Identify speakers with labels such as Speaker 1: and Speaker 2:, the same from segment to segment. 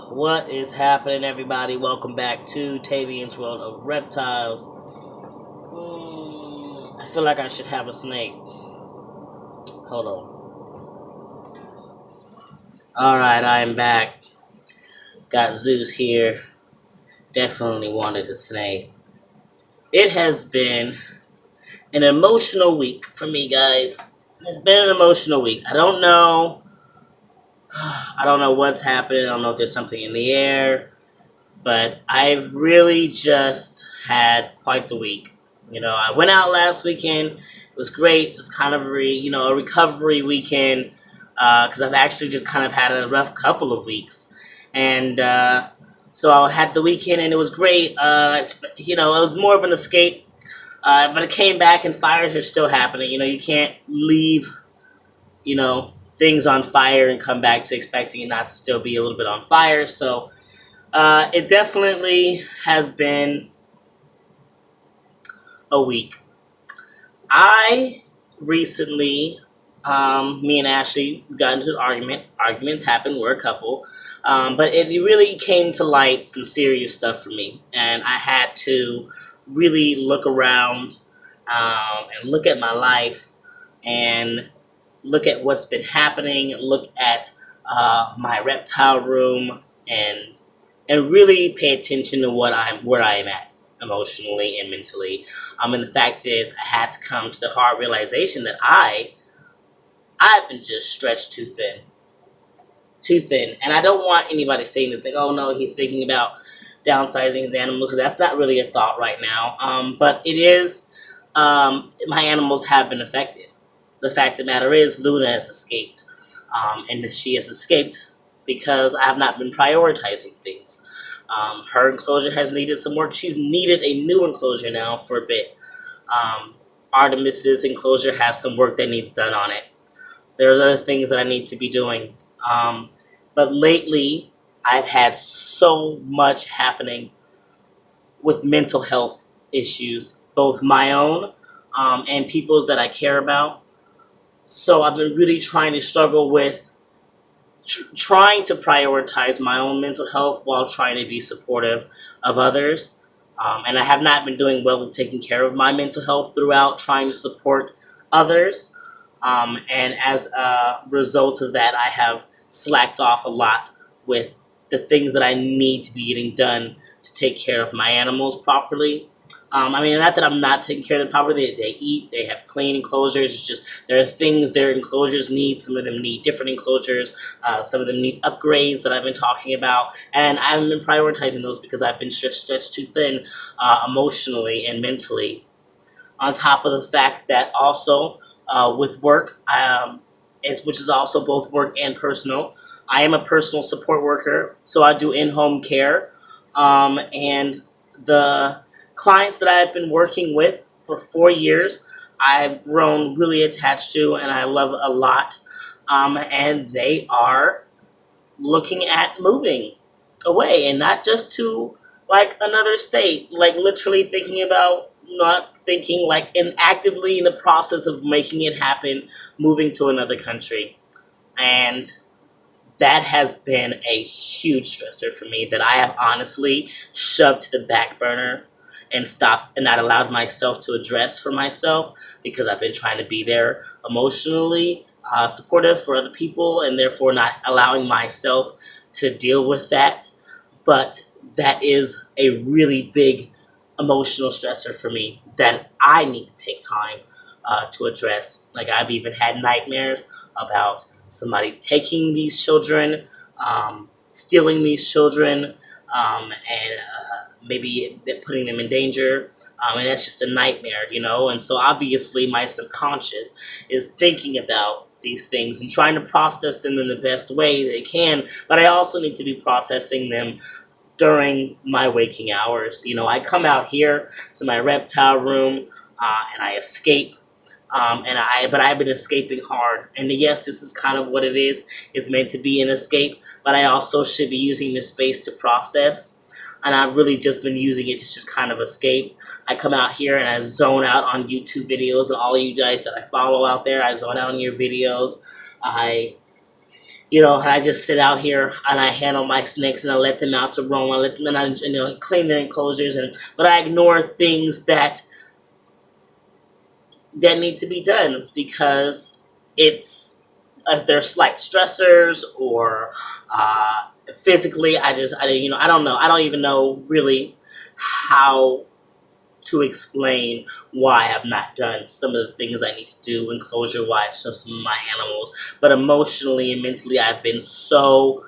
Speaker 1: What is happening, everybody? Welcome back to Tavian's World of Reptiles. I feel like I should have a snake. Hold on. Alright, I am back. Got Zeus here. Definitely wanted a snake. It has been an emotional week for me, guys. It's been an emotional week. I don't know. I don't know what's happening. I don't know if there's something in the air. But I've really just had quite the week. I went out last weekend. It was great. It was kind of a recovery weekend because I've actually just kind of had a rough couple of weeks, and so I had the weekend and it was great. It was more of an escape, but it came back and fires are still happening. You can't leave things on fire and come back to expecting it not to still be a little bit on fire. So it definitely has been a week. I recently, me and Ashley got into an argument. Arguments happen, we're a couple. But it really came to light some serious stuff for me. And I had to really look around and look at my life and look at what's been happening, look at my reptile room, and really pay attention to where I am at emotionally and mentally. And the fact is, I had to come to the hard realization that I've been just stretched too thin. And I don't want anybody saying this, like, oh no, he's thinking about downsizing his animals, because that's not really a thought right now. But it is. My animals have been affected. The fact of the matter is, Luna has escaped, and she has escaped because I have not been prioritizing things. Her enclosure has needed some work. She's needed a new enclosure now for a bit. Artemis's enclosure has some work that needs done on it. There's other things that I need to be doing. But lately, I've had so much happening with mental health issues, both my own and people's that I care about. So I've been really trying to struggle with trying to prioritize my own mental health while trying to be supportive of others. And I have not been doing well with taking care of my mental health throughout trying to support others. And as a result of that, I have slacked off a lot with the things that I need to be getting done to take care of my animals properly. Not that I'm not taking care of them properly. They eat, they have clean enclosures. It's just there are things their enclosures need. Some of them need different enclosures. Some of them need upgrades that I've been talking about. And I haven't been prioritizing those because I've been stretched too thin emotionally and mentally. On top of the fact that also with work, which is also both work and personal, I am a personal support worker, so I do in-home care, and the clients that I've been working with for 4 years, I've grown really attached to, and I love a lot, and they are looking at moving away, and not just to like another state, like literally thinking about, not thinking, like, and actively in the process of making it happen, moving to another country. And that has been a huge stressor for me that I have honestly shoved to the back burner and stopped and not allowed myself to address for myself, because I've been trying to be there emotionally supportive for other people, and therefore not allowing myself to deal with that. But that is a really big emotional stressor for me that I need to take time to address. Like, I've even had nightmares about somebody taking these children, stealing these children, and maybe putting them in danger. And that's just a nightmare. And so obviously my subconscious is thinking about these things and trying to process them in the best way they can. But I also need to be processing them during my waking hours. I come out here to my reptile room and I escape. But I've been escaping hard. And yes, this is kind of what it is. It's meant to be an escape, but I also should be using this space to process. And I've really just been using it to just kind of escape. I come out here and I zone out on YouTube videos, and all of you guys that I follow out there, I zone out on your videos. I And I just sit out here and I handle my snakes and I let them out to roam. I let them, and I, clean their enclosures, but I ignore things that need to be done because it's if there's slight stressors or physically. I don't know. I don't even know really how to explain why I've not done some of the things I need to do enclosure wise to some of my animals. But emotionally and mentally, I've been so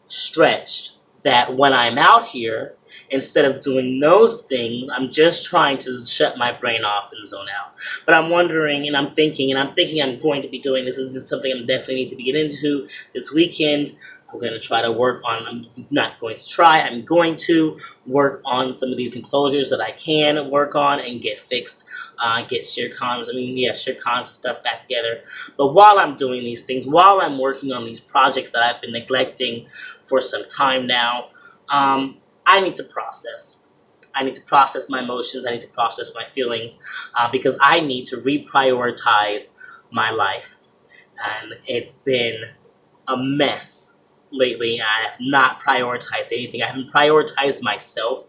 Speaker 1: stretched that when I'm out here, instead of doing those things, I'm just trying to shut my brain off and zone out. But I'm wondering and I'm thinking I'm going to be doing this. This is something I definitely need to be getting into this weekend. I'm going to try to work on, I'm not going to try, I'm going to work on some of these enclosures that I can work on and get fixed, get share cons and stuff back together. But while I'm doing these things, while I'm working on these projects that I've been neglecting for some time now, I need to process. I need to process my emotions. I need to process my feelings because I need to reprioritize my life. And it's been a mess lately. I have not prioritized anything. I haven't prioritized myself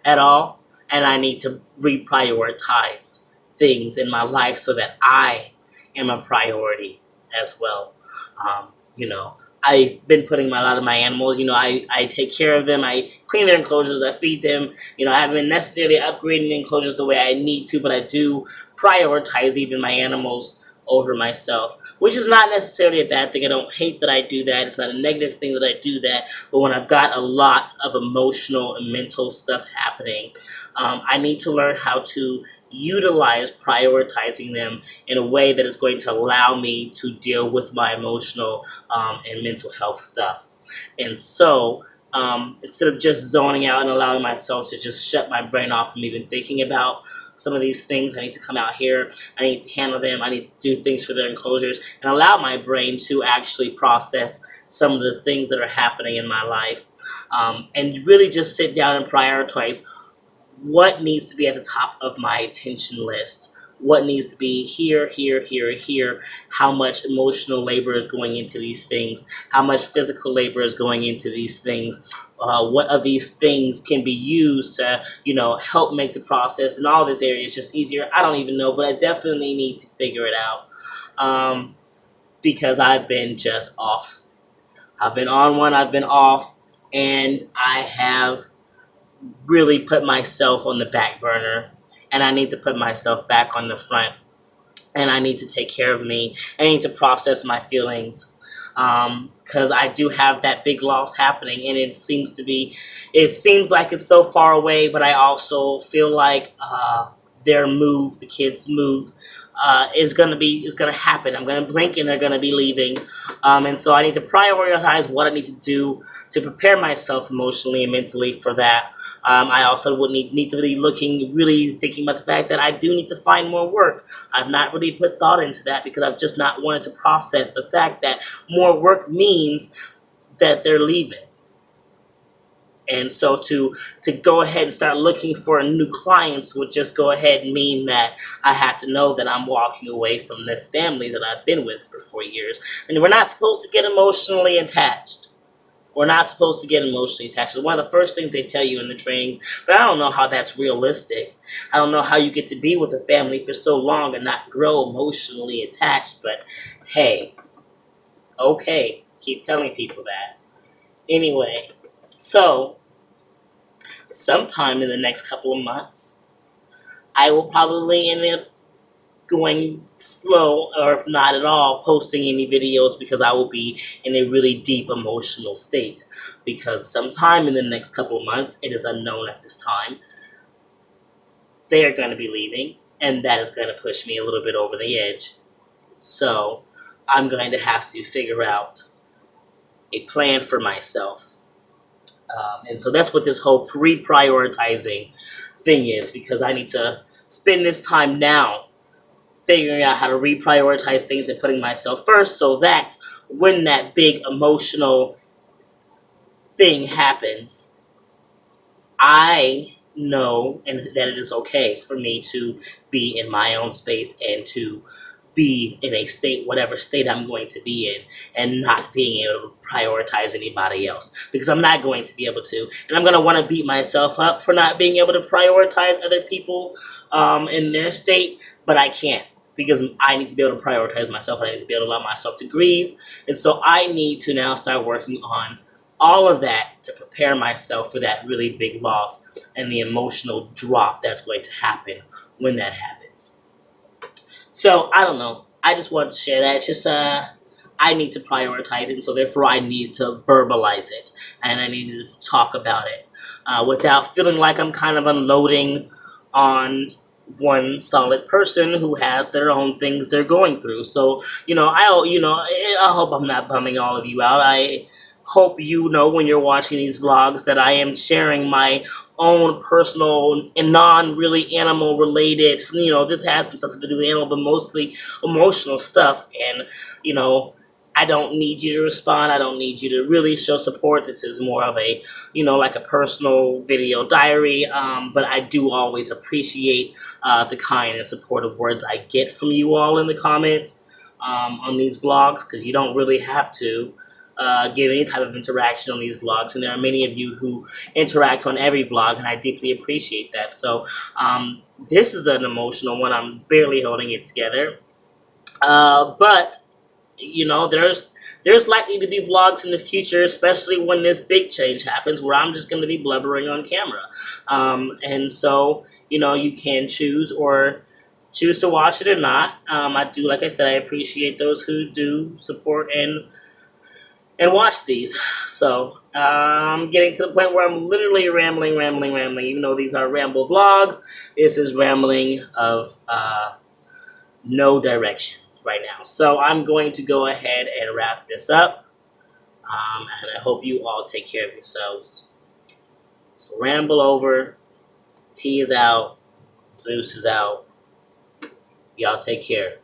Speaker 1: at all. And I need to reprioritize things in my life so that I am a priority as well. Um, you know, I've been putting a lot of my animals, I take care of them. I clean their enclosures. I feed them. I haven't been necessarily upgrading the enclosures the way I need to, but I do prioritize even my animals over myself, which is not necessarily a bad thing. I don't hate that I do that. It's not a negative thing that I do that. But when I've got a lot of emotional and mental stuff happening, I need to learn how to utilize prioritizing them in a way that is going to allow me to deal with my emotional and mental health stuff. And so, instead of just zoning out and allowing myself to just shut my brain off from even thinking about some of these things, I need to come out here. I need to handle them. I need to do things for their enclosures and allow my brain to actually process some of the things that are happening in my life. And really just sit down and prioritize what needs to be at the top of my attention list. What needs to be here, here, here, here. How much emotional labor is going into these things? How much physical labor is going into these things? What of these things can be used to, help make the process in all this areas just easier? I don't even know, but I definitely need to figure it out because I've been just off. I've been on one, I've been off, and I have really put myself on the back burner, and I need to put myself back on the front, and I need to take care of me. I need to process my feelings because I do have that big loss happening, and it seems like it's so far away, but I also feel like the kids' moves, is gonna happen. I'm gonna blink, and they're gonna be leaving, and so I need to prioritize what I need to do to prepare myself emotionally and mentally for that. I also would need to be really thinking about the fact that I do need to find more work. I've not really put thought into that because I've just not wanted to process the fact that more work means that they're leaving. And so to go ahead and start looking for new clients would just go ahead and mean that I have to know that I'm walking away from this family that I've been with for 4 years. And we're not supposed to get emotionally attached. We're not supposed to get emotionally attached. It's one of the first things they tell you in the trainings, but I don't know how that's realistic. I don't know how you get to be with a family for so long and not grow emotionally attached, but hey, okay, keep telling people that. Anyway, so sometime in the next couple of months, I will probably end up going slow, or if not at all, posting any videos because I will be in a really deep emotional state. Because sometime in the next couple of months, it is unknown at this time, they are going to be leaving, and that is going to push me a little bit over the edge. So I'm going to have to figure out a plan for myself. And so that's what this whole reprioritizing thing is, because I need to spend this time now figuring out how to reprioritize things and putting myself first so that when that big emotional thing happens, I know and that it is okay for me to be in my own space and to be in a state, whatever state I'm going to be in, and not being able to prioritize anybody else, because I'm not going to be able to, and I'm going to want to beat myself up for not being able to prioritize other people in their state, but I can't, because I need to be able to prioritize myself. I need to be able to allow myself to grieve, and so I need to now start working on all of that to prepare myself for that really big loss and the emotional drop that's going to happen when that happens. So I don't know. I just wanted to share that. It's just I need to prioritize it, so therefore I need to verbalize it, and I need to talk about it without feeling like I'm kind of unloading on one solid person who has their own things they're going through. So I hope I'm not bumming all of you out. I hope you know when you're watching these vlogs that I am sharing my own personal and non really animal related, this has some stuff to do with animal, but mostly emotional stuff. And, you know, I don't need you to respond. I don't need you to really show support. This is more of a, like a personal video diary. But I do always appreciate the kind and supportive words I get from you all in the comments on these vlogs, because you don't really have to give any type of interaction on these vlogs, and there are many of you who interact on every vlog, and I deeply appreciate that. So this is an emotional one. I'm barely holding it together, but there's likely to be vlogs in the future, especially when this big change happens, where I'm just going to be blubbering on camera, and so you can choose to watch it or not. I do, like I said, I appreciate those who do support and watch these. So I'm getting to the point where I'm literally rambling. Even though these are Ramble vlogs, this is rambling of no direction right now. So I'm going to go ahead and wrap this up. And I hope you all take care of yourselves. So Ramble over. T is out. Zeus is out. Y'all take care.